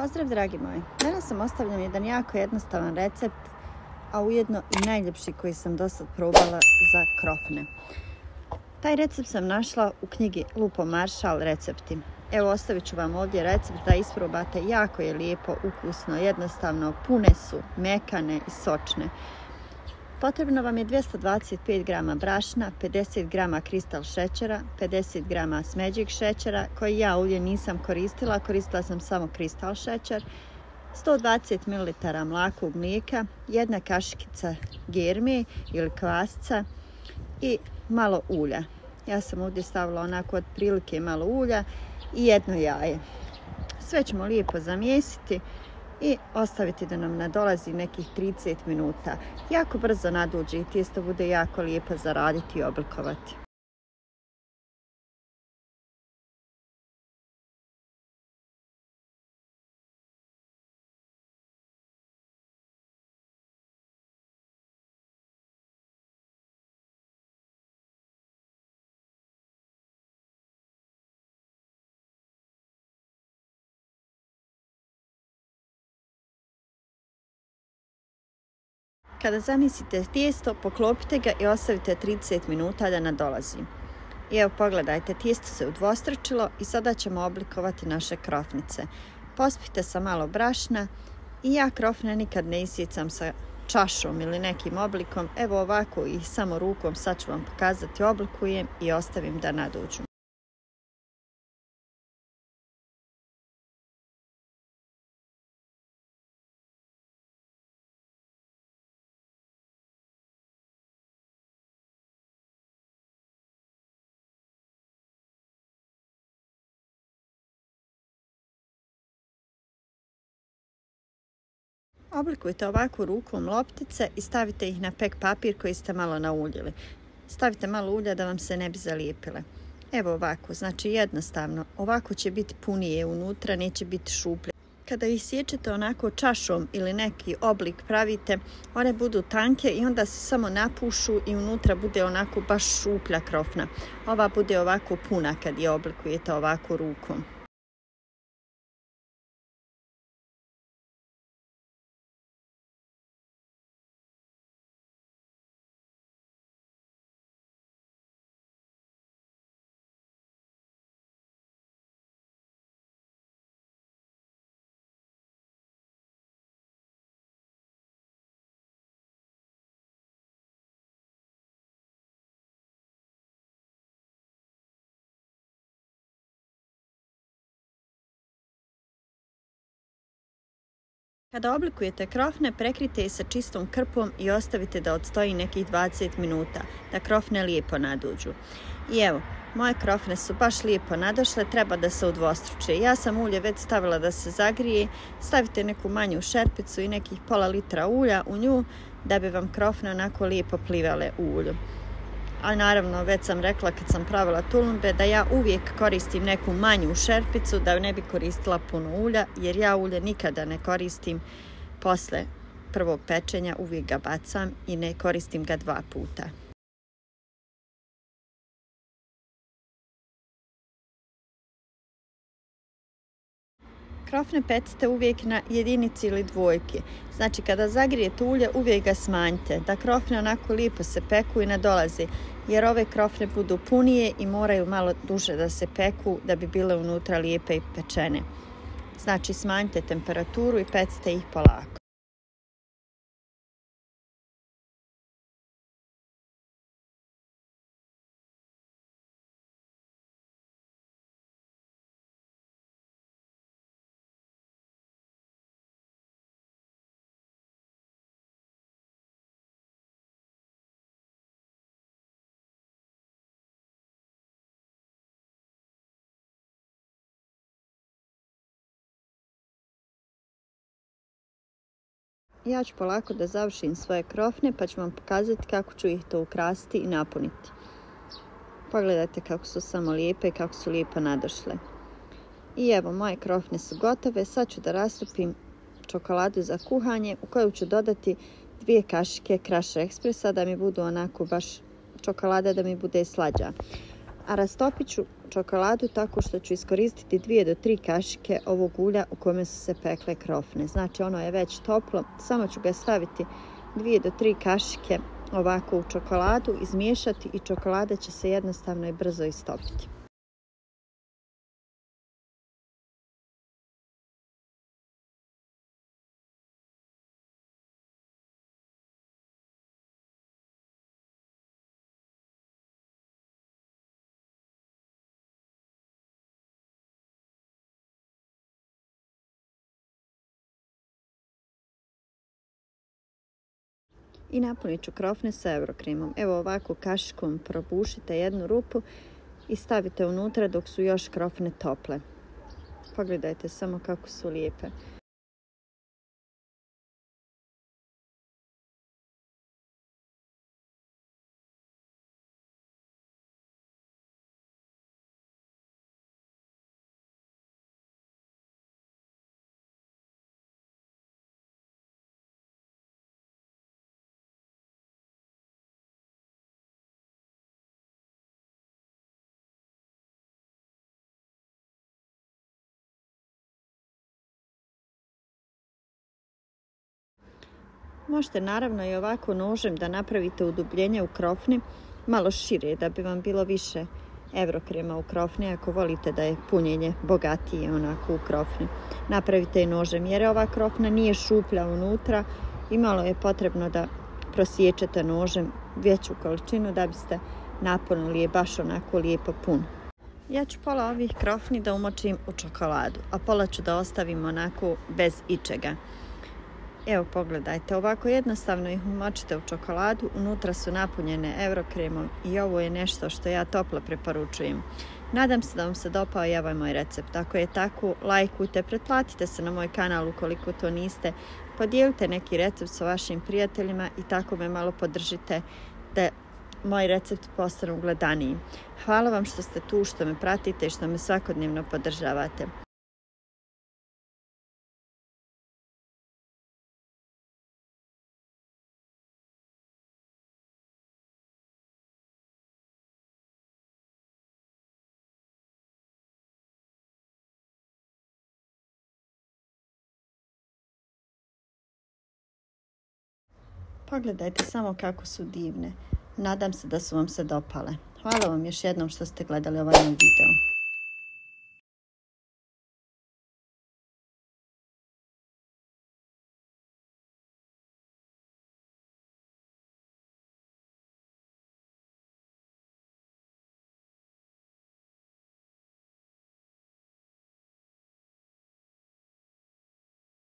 Pozdrav dragi moji, danas sam ostavljam jedan jako jednostavan recept, a ujedno i najljepši koji sam do sad probala za krofne. Taj recept sam našla u knjigi Lupo Maršal recepti. Evo, ostavit ću vam ovdje recept da isprobate, jako je lijepo, ukusno, jednostavno, pune su, mekane i sočne. Potrebno vam je 225 g brašna, 50 g kristal šećera, 50 g smeđeg šećera, koji ja ovdje nisam koristila sam samo kristal šećer, 120 ml mlakog mlijeka, jedna kašikica germe ili kvasca i malo ulja. Ja sam ovdje stavila onako otprilike malo ulja i jedno jaje. Sve ćemo lijepo zamjesiti i ostaviti da nam nadolazi nekih 30 minuta. Jako brzo naduđe i tijesto bude jako lijepo za raditi i oblikovati. Kada zamislite tijesto, poklopite ga i ostavite 30 minuta da nadolazi. I evo pogledajte, tijesto se udvostručilo i sada ćemo oblikovati naše krofnice. Pospite sa malo brašna i ja krofne nikad ne isjecam sa čašom ili nekim oblikom. Evo ovako i samo rukom sad ću vam pokazati, oblikujem i ostavim da naduđu. Oblikujte ovako rukom loptice i stavite ih na pek papir koji ste malo nauljili. Stavite malo ulja da vam se ne bi zalijepile. Evo ovako, znači jednostavno, ovako će biti punije unutra, neće biti šuplje. Kada ih sječete onako čašom ili neki oblik pravite, one budu tanke i onda se samo napušu i unutra bude onako baš šuplja krofna. Ova bude ovako puna kad je oblikujete ovako rukom. Kada oblikujete krofne, prekrijte ih sa čistom krpom i ostavite da odstoji nekih 20 minuta, da krofne lijepo naduđu. I evo, moje krofne su baš lijepo nadošle, treba da se udvostruče. Ja sam ulje već stavila da se zagrije, stavite neku manju šerpicu i nekih pola litra ulja u nju da bi vam krofne onako lijepo plivale u ulju. Ali naravno, već sam rekla kad sam pravila tulumbe da ja uvijek koristim neku manju šerpicu, da ne bi koristila puno ulja, jer ja ulje nikada ne koristim posle prvog pečenja, uvijek ga bacam i ne koristim ga 2 puta. Krofne pecite uvijek na jedinici ili dvojki. Znači kada zagrijete ulje uvijek ga smanjite, da krofne onako lijepo se peku i nadolazi, jer ove krofne budu punije i moraju malo duže da se peku da bi bile unutra lijepe i pečene. Znači smanjite temperaturu i pecite ih polako. Ja ću polako da završim svoje krofne pa ću vam pokazati kako ću ih to ukrasiti i napuniti. Pogledajte kako su samo lijepe i kako su lijepo nadošle. I evo, moje krofne su gotove. Sad ću da rastopim čokoladu za kuhanje u koju ću dodati 2 kašike Crush Expressa da mi budu onako baš čokolada da mi bude slađa. A rastopit ću čokoladu tako što ću iskoristiti 2 do 3 kašike ovog ulja u kome su se pekle krofne. Znači ono je već toplo, samo ću ga staviti 2 do 3 kašike ovako u čokoladu, izmiješati i čokolada će se jednostavno i brzo istopiti. I napunit ću krofne sa eurokremom. Evo ovako kašikom probušite jednu rupu i stavite unutra dok su još krofne tople. Pogledajte samo kako su lijepe. Možete naravno i ovako nožem da napravite udubljenje u krofni malo šire da bi vam bilo više eurokrema u krofni ako volite da je punjenje bogatije onako u krofni. Napravite i nožem jer ova krofna nije šuplja unutra i malo je potrebno da prosiječete nožem veću količinu da biste napunili je baš onako lijepo pun. Ja ću pola ovih krofni da umočim u čokoladu, a pola ću da ostavim onako bez ičega. Evo pogledajte, ovako jednostavno ih umočite u čokoladu, unutra su napunjene eurokremom i ovo je nešto što ja toplo preporučujem. Nadam se da vam se dopao i ovaj moj recept. Ako je tako, lajkujte, pretplatite se na moj kanal ukoliko to niste, podijelite neki recept sa vašim prijateljima i tako me malo podržite da moj recept postane gledaniji. Hvala vam što ste tu, što me pratite i što me svakodnevno podržavate. Pogledajte samo kako su divne. Nadam se da su vam se dopale. Hvala vam još jednom što ste gledali ovaj moj video.